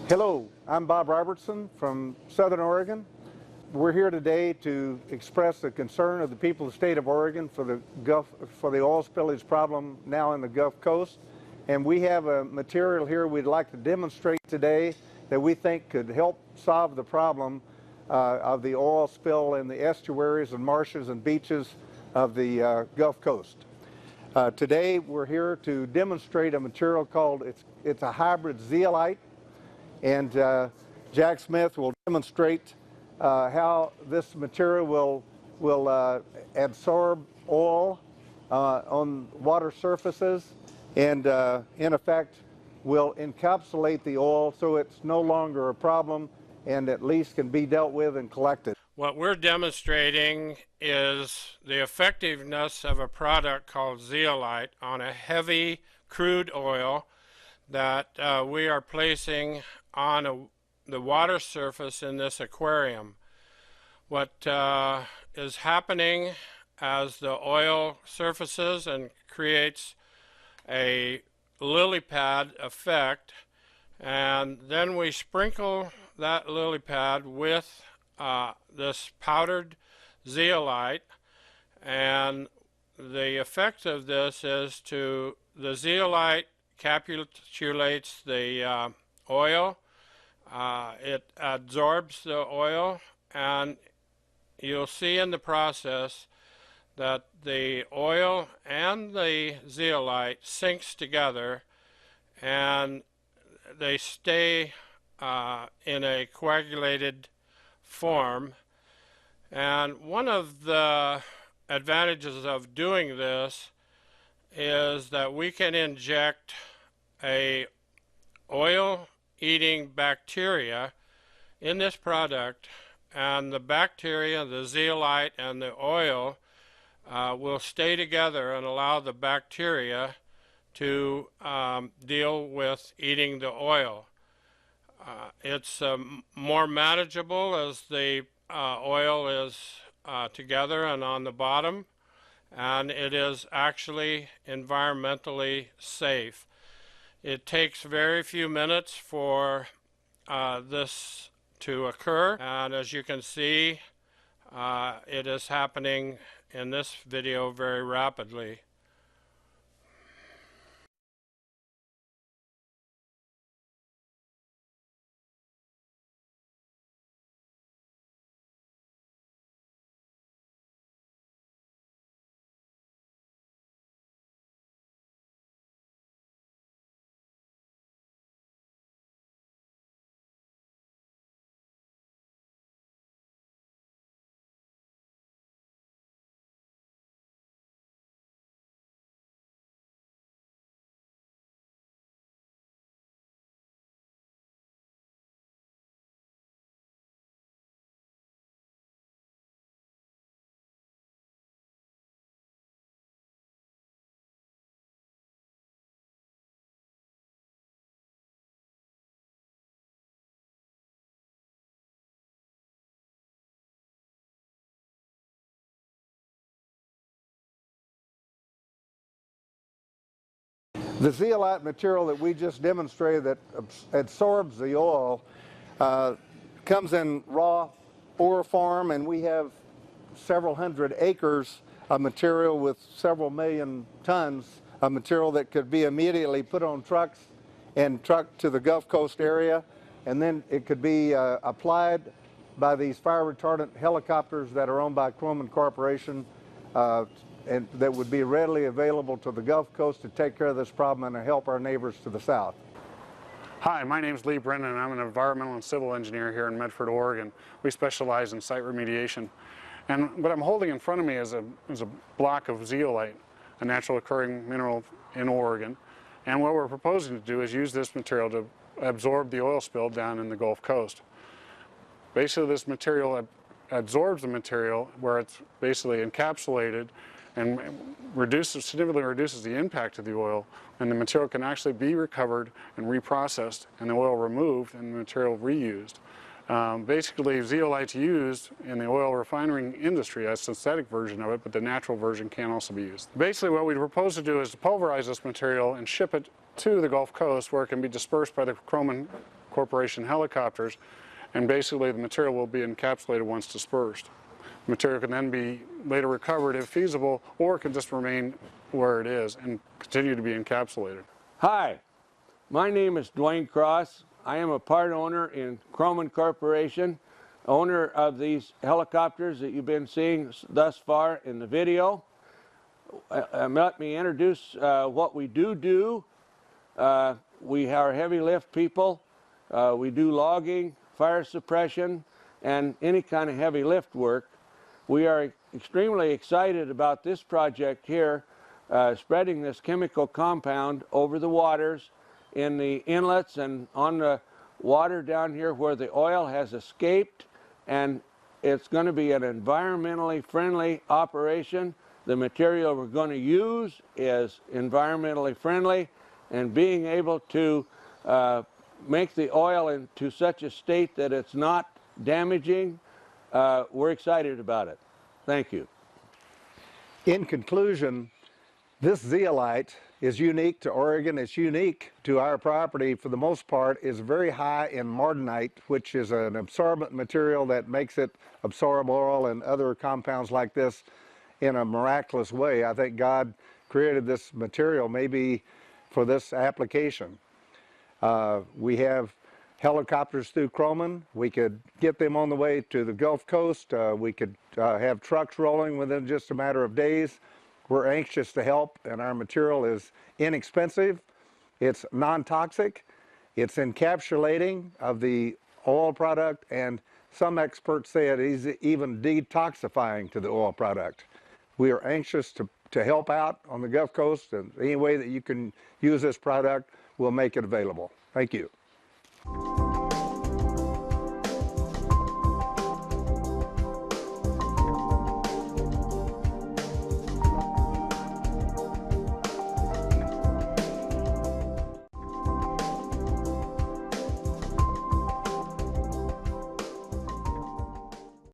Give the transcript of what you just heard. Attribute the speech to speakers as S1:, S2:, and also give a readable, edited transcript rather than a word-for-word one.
S1: Hello, I'm Bob Robertson from Southern Oregon. We're here today to express the concern of the people of the state of Oregon for the oil spillage problem now in the Gulf Coast. And we have a material here we'd like to demonstrate today that we think could help solve the problem of the oil spill in the estuaries and marshes and beaches of the Gulf Coast. Today we're here to demonstrate a material called, it's a hybrid zeolite, and Jack Smith will demonstrate how this material will absorb oil on water surfaces and in effect will encapsulate the oil so it's no longer a problem and at least can be dealt with and collected.
S2: What we're demonstrating is the effectiveness of a product called zeolite on a heavy crude oil that we are placing on the water surface in this aquarium. What is happening as the oil surfaces and creates a lily pad effect, and then we sprinkle that lily pad with this powdered zeolite, and the effect of this is the zeolite capsulates the oil, it absorbs the oil, and you'll see in the process that the oil and the zeolite sinks together and they stay in a coagulated form. And one of the advantages of doing this is that we can inject a oil-eating bacteria in this product, and the bacteria, the zeolite and the oil will stay together and allow the bacteria to deal with eating the oil. It's more manageable as the oil is together and on the bottom, and it is actually environmentally safe. It takes very few minutes for this to occur, and as you can see, it is happening in this video very rapidly.
S1: The zeolite material that we just demonstrated that absorbs the oil comes in raw ore form, and we have several hundred acres of material with several million tons of material that could be immediately put on trucks and trucked to the Gulf Coast area, and then it could be applied by these fire retardant helicopters that are owned by Croman Corporation, and that would be readily available to the Gulf Coast to take care of this problem and to help our neighbors to the south.
S3: Hi, my name is Lee Brennan, and I'm an environmental and civil engineer here in Medford, Oregon. We specialize in site remediation. And what I'm holding in front of me is a block of zeolite, a natural occurring mineral in Oregon. And what we're proposing to do is use this material to absorb the oil spill down in the Gulf Coast. Basically, this material absorbs the material where it's basically encapsulated and significantly reduces the impact of the oil, and the material can actually be recovered and reprocessed, and the oil removed and the material reused. Basically, zeolite's used in the oil refining industry as a synthetic version of it, but the natural version can also be used. Basically, what we propose to do is to pulverize this material and ship it to the Gulf Coast, where it can be dispersed by the Croman corporation helicopters, and basically the material will be encapsulated once dispersed. The material can then be later recovered if feasible, or it can just remain where it is and continue to be encapsulated.
S4: Hi, my name is Dwayne Cross. I am a part owner in Croman Corporation, owner of these helicopters that you've been seeing thus far in the video. Let me introduce what we do. We are heavy lift people. We do logging, fire suppression, and any kind of heavy lift work. We are extremely excited about this project here, spreading this chemical compound over the waters in the inlets and on the water down here where the oil has escaped, and it's going to be an environmentally friendly operation. The material we're going to use is environmentally friendly, and being able to make the oil into such a state that it's not damaging, we're excited about it. Thank you.
S1: In conclusion, this zeolite is unique to Oregon. It's unique to our property. For the most part, is very high in martenite, which is an absorbent material that makes it absorb oil and other compounds like this in a miraculous way. I think God created this material maybe for this application. We have helicopters through Croman. We could get them on the way to the Gulf Coast. We could have trucks rolling within just a matter of days. We're anxious to help, and our material is inexpensive. It's non-toxic. It's encapsulating of the oil product, and some experts say it is even detoxifying to the oil product. We are anxious to help out on the Gulf Coast, and any way that you can use this product, we'll make it available. Thank you.